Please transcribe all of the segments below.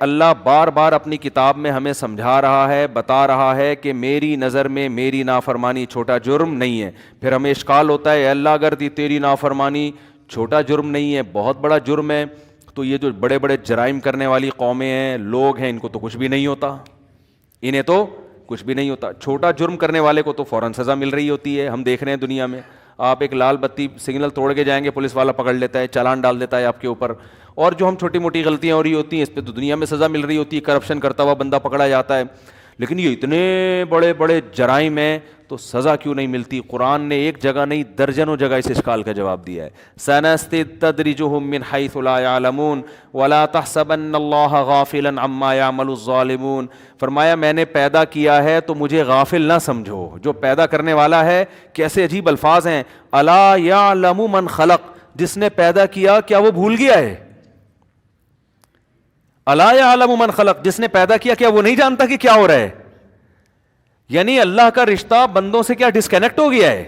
اللہ بار بار اپنی کتاب میں ہمیں سمجھا رہا ہے، بتا رہا ہے کہ میری نظر میں میری نافرمانی چھوٹا جرم نہیں ہے. پھر ہمیں اشکال ہوتا ہے، اے اللہ اگر تیری نافرمانی چھوٹا جرم نہیں ہے، بہت بڑا جرم ہے، تو یہ جو بڑے بڑے جرائم کرنے والی قومیں ہیں، لوگ ہیں، ان کو تو کچھ بھی نہیں ہوتا، انہیں تو کچھ بھی نہیں ہوتا. چھوٹا جرم کرنے والے کو تو فوراً سزا مل رہی ہوتی ہے. ہم دیکھ رہے ہیں دنیا میں، آپ ایک لال بتی سگنل توڑ کے جائیں گے، پولیس والا پکڑ لیتا ہے، چالان ڈال دیتا ہے آپ کے اوپر. اور جو ہم چھوٹی موٹی غلطیاں ہو رہی ہوتی ہیں، اس پہ تو دنیا میں سزا مل رہی ہوتی ہے، کرپشن کرتا ہوا بندہ پکڑا جاتا ہے. لیکن یہ اتنے بڑے بڑے جرائم ہیں تو سزا کیوں نہیں ملتی؟ قرآن نے ایک جگہ نہیں درجنوں جگہ اس اشکال کا جواب دیا ہے. سَنَسْتَدْرِجُهُم مِّنْ حَيْثُ لَا يَعْلَمُونَ وَلَا تَحْسَبَنَّ اللَّهَ غَافِلًا عَمَّا يَعْمَلُ الظَّالِمُونَ. فرمایا میں نے پیدا کیا ہے تو مجھے غافل نہ سمجھو، جو پیدا کرنے والا ہے. کیسے عجیب الفاظ ہیں، الا یعلم من خلق، جس نے پیدا کیا کیا وہ بھول گیا ہے؟ الا یعلم من خلق، جس نے پیدا کیا کیا وہ نہیں جانتا کہ کیا ہو رہا ہے؟ یعنی اللہ کا رشتہ بندوں سے کیا ڈسکنیکٹ ہو گیا ہے؟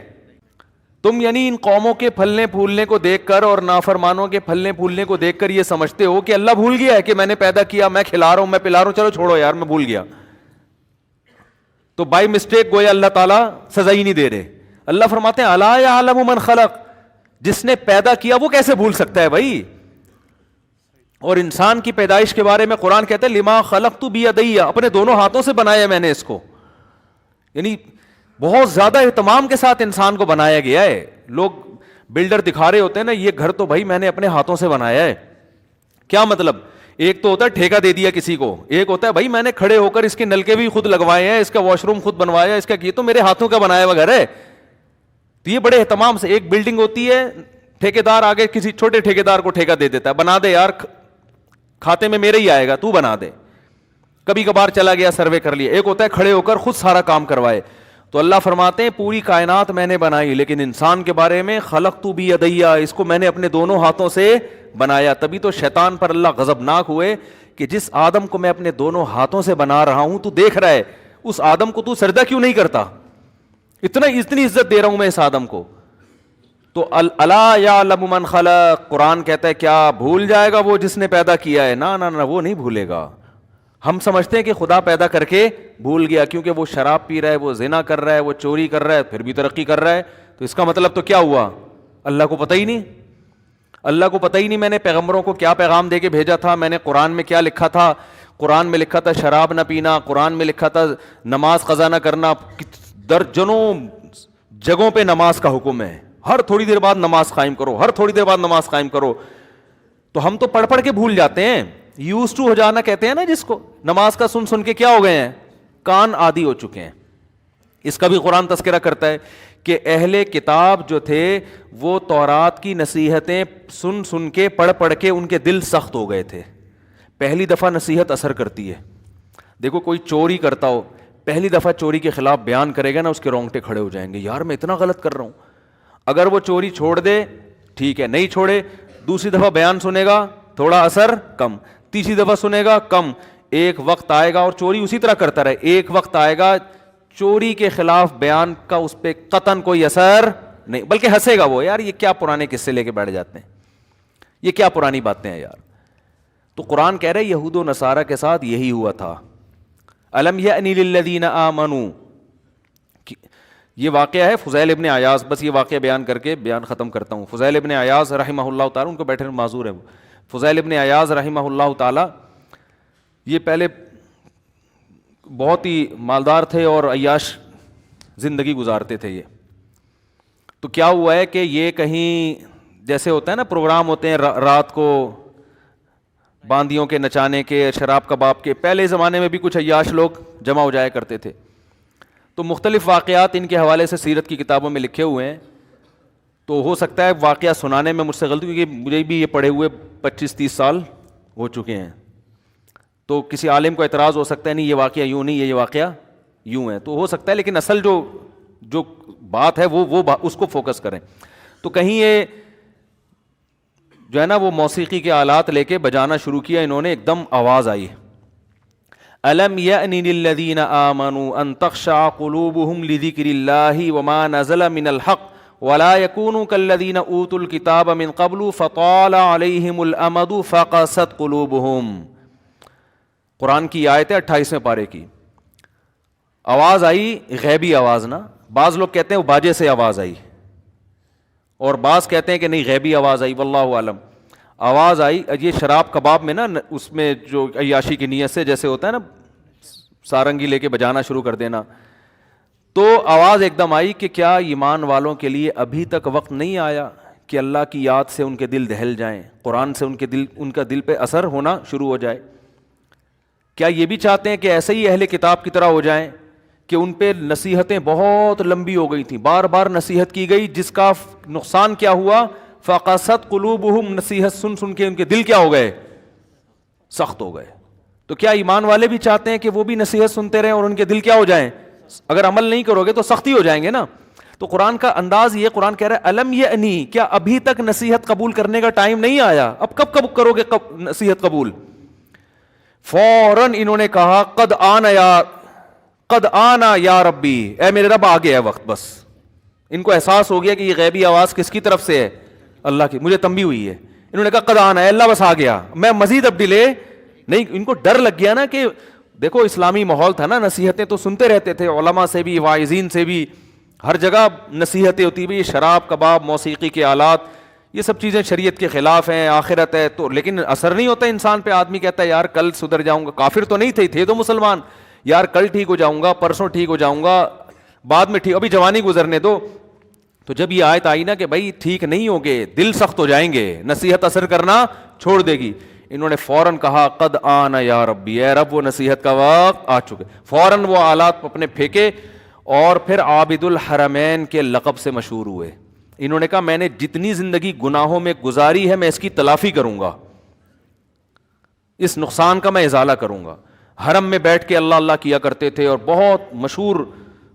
تم یعنی ان قوموں کے پھلنے پھولنے کو دیکھ کر اور نافرمانوں کے پھلنے پھولنے کو دیکھ کر یہ سمجھتے ہو کہ اللہ بھول گیا ہے کہ میں نے پیدا کیا، میں کھلا رہا ہوں، میں پلا رہا ہوں، چلو چھوڑو یار میں بھول گیا. تو بائی مسٹیک گویا اللہ تعالیٰ سزا ہی نہیں دے رہے. اللہ فرماتے ہیں الا یعلم من خلق، جس نے پیدا کیا وہ کیسے بھول سکتا ہے بھائی؟ اور انسان کی پیدائش کے بارے میں قرآن کہتا ہے لما خلقت بیدی، اپنے دونوں ہاتھوں سے بنایا میں نے اس کو. یعنی بہت زیادہ اہتمام کے ساتھ انسان کو بنایا گیا ہے. لوگ بلڈر دکھا رہے ہوتے ہیں نا، یہ گھر تو بھائی میں نے اپنے ہاتھوں سے بنایا ہے. کیا مطلب؟ ایک تو ہوتا ہے ٹھیکہ دے دیا کسی کو، ایک ہوتا ہے بھائی میں نے کھڑے ہو کر اس کے نلکے بھی خود لگوائے ہیں، اس کا واش روم خود بنوایا، اس کا یہ تو میرے ہاتھوں کا بنایا ہوا گھر ہے. تو یہ بڑے اہتمام سے. ایک بلڈنگ ہوتی ہے، ٹھیکیدار آگے کسی چھوٹے ٹھیکیدار کو ٹھیکہ دے دیتا ہے، بنا دے یار، کھاتے میں میرے ہی آئے گا، تو بنا دے. کبھی کبھار چلا گیا سروے کر لیا. ایک ہوتا ہے کھڑے ہو کر خود سارا کام کروائے. تو اللہ فرماتے ہیں پوری کائنات میں نے بنائی، لیکن انسان کے بارے میں خلقت بیدی، اس کو میں نے اپنے دونوں ہاتھوں سے بنایا. تبھی تو شیطان پر اللہ غضبناک ہوئے کہ جس آدم کو میں اپنے دونوں ہاتھوں سے بنا رہا ہوں تو دیکھ رہا ہے، اس آدم کو تو سجدہ کیوں نہیں کرتا؟ اتنی عزت دے رہا ہوں میں اس آدم کو. تو الا یعلم من خلق، قرآن کہتا ہے کیا بھول جائے گا وہ جس نے پیدا کیا ہے؟ نہ نہ نہ، وہ نہیں بھولے گا. ہم سمجھتے ہیں کہ خدا پیدا کر کے بھول گیا، کیونکہ وہ شراب پی رہا ہے، وہ زنا کر رہا ہے، وہ چوری کر رہا ہے، پھر بھی ترقی کر رہا ہے. تو اس کا مطلب تو کیا ہوا؟ اللہ کو پتہ ہی نہیں. اللہ کو پتہ ہی نہیں میں نے پیغمبروں کو کیا پیغام دے کے بھیجا تھا، میں نے قرآن میں کیا لکھا تھا. قرآن میں لکھا تھا شراب نہ پینا، قرآن میں لکھا تھا نماز قضا نہ کرنا. درجنوں جگہوں پہ نماز کا حکم ہے، ہر تھوڑی دیر بعد نماز قائم کرو، ہر تھوڑی دیر بعد نماز قائم کرو. تو ہم تو پڑھ پڑھ کے بھول جاتے ہیں. یوز ٹو ہو جانا کہتے ہیں نا جس کو، نماز کا سن سن کے کیا ہو گئے ہیں؟ کان عادی ہو چکے ہیں. اس کا بھی قرآن تذکرہ کرتا ہے کہ اہل کتاب جو تھے وہ تورات کی نصیحتیں سن سن کے پڑھ پڑھ کے ان کے دل سخت ہو گئے تھے. پہلی دفعہ نصیحت اثر کرتی ہے. دیکھو کوئی چوری کرتا ہو، پہلی دفعہ چوری کے خلاف بیان کرے گا نا، اس کے رونگٹے کھڑے ہو جائیں گے، یار میں اتنا غلط کر رہا ہوں. اگر وہ چوری چھوڑ دے ٹھیک ہے، نہیں چھوڑے دوسری دفعہ بیان سنے گا تھوڑا اثر کم، تیسری دفعہ سنے گا کم. ایک وقت آئے گا، اور چوری اسی طرح کرتا رہے، ایک وقت آئے گا چوری کے خلاف بیان کا اس پہ قطعاً کوئی اثر نہیں، بلکہ ہنسے گا وہ، یار یہ کیا پرانے قصے لے کے بیٹھ جاتے ہیں، یہ کیا پرانی باتیں ہیں یار. تو قرآن کہہ رہے یہود و نصارہ کے ساتھ یہی ہوا تھا. الم یأن للذین آمنوا، یہ واقعہ ہے فضیل ابن عیاض. بس یہ واقعہ بیان کر کے بیان ختم کرتا ہوں. فضیل ابن عیاض رحمہ اللہ تعالیٰ، ان کو بیٹھے معذور ہے وہ، فضیل ابن عیاض رحمہ اللہ تعالیٰ یہ پہلے بہت ہی مالدار تھے اور عیاش زندگی گزارتے تھے یہ. تو کیا ہوا ہے کہ یہ کہیں جیسے ہوتا ہے نا پروگرام ہوتے ہیں رات کو باندیوں کے نچانے کے، شراب کباب کے، پہلے زمانے میں بھی کچھ عیاش لوگ جمع ہو جایا کرتے تھے. تو مختلف واقعات ان کے حوالے سے سیرت کی کتابوں میں لکھے ہوئے ہیں. تو ہو سکتا ہے واقعہ سنانے میں مجھ سے غلطی، کیونکہ مجھے بھی یہ پڑھے ہوئے 25-30 سال ہو چکے ہیں. تو کسی عالم کو اعتراض ہو سکتا ہے نہیں یہ واقعہ یوں نہیں، یہ واقعہ یوں ہے، تو ہو سکتا ہے، لیکن اصل جو بات ہے وہ اس کو فوکس کریں. تو کہیں یہ جو ہے نا وہ موسیقی کے آلات لے کے بجانا شروع کیا انہوں نے. ایک دم آواز آئی، الم یأن للذین آمنوا ان تخشع قلوبهم لذکر اللہ وما نزل من الحق ولا يكونوا كالذین اوتوا الکتاب من قبل فطال علیہم الامد فقست قلوبهم. قرآن کی آیت ہے 28ویں پارے کی. آواز آئی غیبی آواز نا, بعض لوگ کہتے ہیں وہ باجے سے آواز آئی, اور بعض کہتے ہیں کہ نہیں غیبی آواز آئی, واللہ عالم. آواز آئی, یہ شراب کباب میں نا اس میں جو عیاشی کی نیت سے جیسے ہوتا ہے نا سارنگی لے کے بجانا شروع کر دینا, تو آواز ایک دم آئی کہ کیا ایمان والوں کے لیے ابھی تک وقت نہیں آیا کہ اللہ کی یاد سے ان کے دل دہل جائیں, قرآن سے ان کا دل پہ اثر ہونا شروع ہو جائے. کیا یہ بھی چاہتے ہیں کہ ایسے ہی اہل کتاب کی طرح ہو جائیں کہ ان پہ نصیحتیں بہت لمبی ہو گئی تھیں, بار بار نصیحت کی گئی, جس کا نقصان کیا ہوا, فقست قلوبہم, نصیحت سن سن کے ان کے دل کیا ہو گئے, سخت ہو گئے. تو کیا ایمان والے بھی چاہتے ہیں کہ وہ بھی نصیحت سنتے رہیں اور ان کے دل کیا ہو جائیں, اگر عمل نہیں کرو گے تو سختی ہو جائیں گے نا. تو قرآن کا انداز یہ, قرآن کہہ رہا ہے الم یعنی, کیا ابھی تک نصیحت قبول کرنے کا ٹائم نہیں آیا, اب کب کرو گے نصیحت قبول. فوراً انہوں نے کہا قد آنا یا ربی, اے میرے رب آ گیا ہے وقت. بس ان کو احساس ہو گیا کہ یہ غیبی آواز کس کی طرف سے ہے, اللہ کی. مجھے تنبیہ ہوئی ہے, انہوں نے کہا قد آنا ہے, اللہ بس آ گیا, میں مزید اب ڈیلے نہیں. ان کو ڈر لگ گیا نا کہ دیکھو اسلامی ماحول تھا نا, نصیحتیں تو سنتے رہتے تھے, علماء سے بھی واعظین سے بھی, ہر جگہ نصیحتیں ہوتی بھی, شراب کباب موسیقی کے آلات یہ سب چیزیں شریعت کے خلاف ہیں, آخرت ہے تو, لیکن اثر نہیں ہوتا انسان پہ. آدمی کہتا ہے یار کل سدھر جاؤں گا, کافر تو نہیں تھے تو مسلمان, یار کل ٹھیک ہو جاؤں گا, پرسوں ٹھیک ہو جاؤں گا, بعد میں ٹھیک, ابھی جوانی گزرنے دو. تو جب یہ آیت آئی نا کہ بھائی ٹھیک نہیں ہوگے, دل سخت ہو جائیں گے, نصیحت اثر کرنا چھوڑ دے گی, انہوں نے فوراً کہا قد آنا یا ربی, اے رب وہ نصیحت کا وقت آ چکے. فوراً وہ آلات اپنے پھینکے اور پھر عابد الحرمین کے لقب سے مشہور ہوئے. انہوں نے کہا میں نے جتنی زندگی گناہوں میں گزاری ہے میں اس کی تلافی کروں گا, اس نقصان کا میں ازالہ کروں گا. حرم میں بیٹھ کے اللہ اللہ کیا کرتے تھے, اور بہت مشہور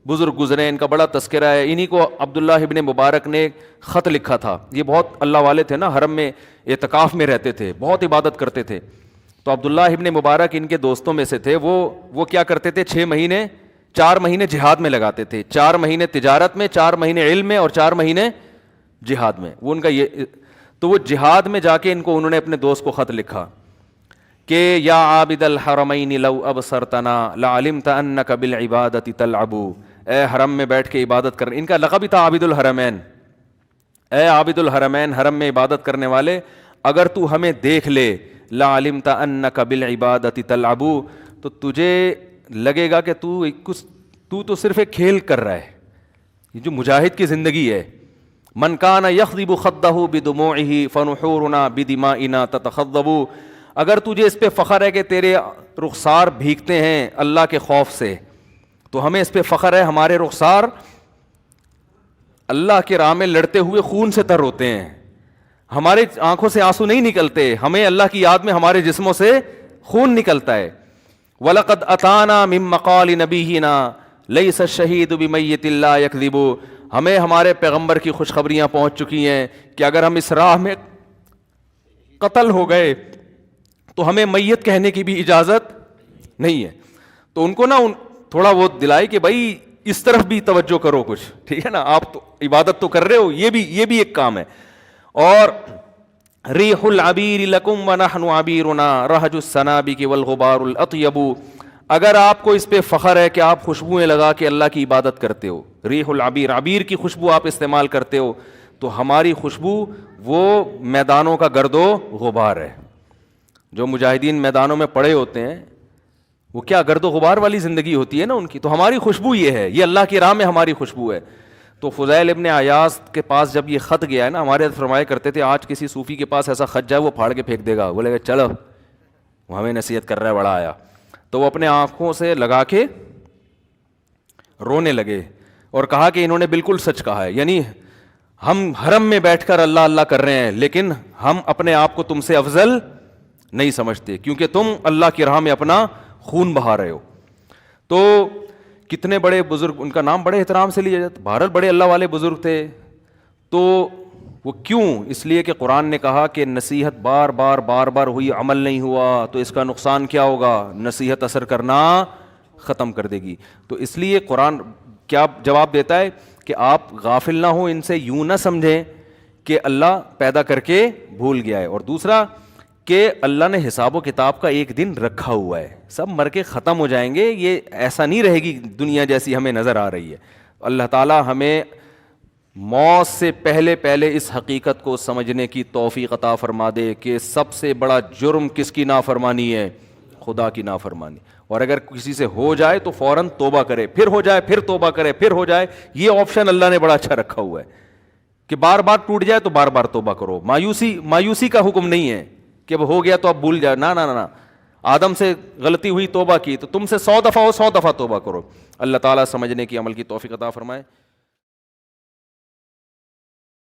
بزرگ گزرے, ان کا بڑا تذکرہ ہے. انہی کو عبداللہ ابن مبارک نے خط لکھا تھا, یہ بہت اللہ والے تھے نا, حرم میں اعتکاف میں رہتے تھے, بہت عبادت کرتے تھے. تو عبداللہ ابن مبارک ان کے دوستوں میں سے تھے. وہ کیا کرتے تھے, 4 مہینے جہاد میں لگاتے تھے, 4 مہینے تجارت میں, 4 مہینے علم میں, اور 4 مہینے جہاد میں. وہ ان کا یہ, تو وہ جہاد میں جا کے انہوں نے اپنے دوست کو خط لکھا کہ یا عابد الحرمین لو ابصرتنا لعلمت انک بالعبادت تلعب, اے حرم میں بیٹھ کے عبادت کر, ان کا لقب بھی تھا عابد الحرمین, اے عابد الحرمین, حرم میں عبادت کرنے والے, اگر تو ہمیں دیکھ لے, لعلمت انک بالعبادت تلعب, تو تجھے لگے گا کہ تو صرف ایک کھیل کر رہا ہے. یہ جو مجاہد کی زندگی ہے, من کان یخضب خدہ بدموعہ فنحورنا بدمائنا تتخضب, اگر تجھے اس پہ فخر ہے کہ تیرے رخسار بھیگتے ہیں اللہ کے خوف سے, تو ہمیں اس پہ فخر ہے, ہمارے رخسار اللہ کے راہ میں لڑتے ہوئے خون سے تر ہوتے ہیں, ہمارے آنکھوں سے آنسو نہیں نکلتے, ہمیں اللہ کی یاد میں ہمارے جسموں سے خون نکلتا ہے. وَلَقَدْ أَتَانَا مِن مَّقَالِ نَبِيِّنَا لَيْسَ الشَّهِيدُ بِمَيِّتٍ لَا يَكْذِبُ, ہمیں ہمارے پیغمبر کی خوشخبریاں پہنچ چکی ہیں کہ اگر ہم اس راہ میں قتل ہو گئے تو ہمیں میت کہنے کی بھی اجازت نہیں ہے. تو ان کو نا تھوڑا وہ دلائی کہ بھائی اس طرف بھی توجہ کرو کچھ, ٹھیک ہے نا, آپ تو عبادت تو کر رہے ہو, یہ بھی ایک کام ہے. اور ریح العبیر لکم ونحن عبیرنا رہج السنابک والغبار الاطیب, اگر آپ کو اس پہ فخر ہے کہ آپ خوشبوئیں لگا کے اللہ کی عبادت کرتے ہو, ریح العبیر, عبیر کی خوشبو آپ استعمال کرتے ہو, تو ہماری خوشبو وہ میدانوں کا گرد و غبار ہے. جو مجاہدین میدانوں میں پڑے ہوتے ہیں وہ کیا گرد و غبار والی زندگی ہوتی ہے نا ان کی, تو ہماری خوشبو یہ ہے, یہ اللہ کی راہ میں ہماری خوشبو ہے. تو فضیل ابن عیاض کے پاس جب یہ خط گیا ہے نا, ہمارے فرمایا کرتے تھے آج کسی صوفی کے پاس ایسا خط جائے وہ پھاڑ کے پھینک دے گا, بولے گا چلو وہ ہمیں نصیحت کر رہا ہے, بڑا آیا. تو وہ اپنے آنکھوں سے لگا کے رونے لگے اور کہا کہ انہوں نے بالکل سچ کہا ہے, یعنی ہم حرم میں بیٹھ کر اللہ اللہ کر رہے ہیں, لیکن ہم اپنے آپ کو تم سے افضل نہیں سمجھتے, کیونکہ تم اللہ کی راہ میں اپنا خون بہا رہے ہو. تو کتنے بڑے بزرگ, ان کا نام بڑے احترام سے لیا جاتا, بھارت بڑے اللہ والے بزرگ تھے. تو وہ کیوں, اس لیے کہ قرآن نے کہا کہ نصیحت بار بار ہوئی, عمل نہیں ہوا تو اس کا نقصان کیا ہوگا, نصیحت اثر کرنا ختم کر دے گی. تو اس لیے قرآن کیا جواب دیتا ہے کہ آپ غافل نہ ہوں ان سے, یوں نہ سمجھیں کہ اللہ پیدا کر کے بھول گیا ہے. اور دوسرا کہ اللہ نے حساب و کتاب کا ایک دن رکھا ہوا ہے, سب مر کے ختم ہو جائیں گے, یہ ایسا نہیں رہے گی دنیا جیسی ہمیں نظر آ رہی ہے. اللہ تعالیٰ ہمیں موت سے پہلے پہلے اس حقیقت کو سمجھنے کی توفیق عطا فرما دے کہ سب سے بڑا جرم کس کی نافرمانی ہے, خدا کی نافرمانی. اور اگر کسی سے ہو جائے تو فوراً توبہ کرے, پھر ہو جائے پھر توبہ کرے, پھر ہو جائے. یہ آپشن اللہ نے بڑا اچھا رکھا ہوا ہے کہ بار بار ٹوٹ جائے تو بار بار توبہ کرو. مایوسی کا حکم نہیں ہے کہ اب ہو گیا تو اب بھول جاؤ, نہ. آدم سے غلطی ہوئی توبہ کی تو تم سے 100 دفعہ ہو 100 دفعہ توبہ کرو. اللہ تعالیٰ سمجھنے کی عمل کی توفیق عطا فرمائے.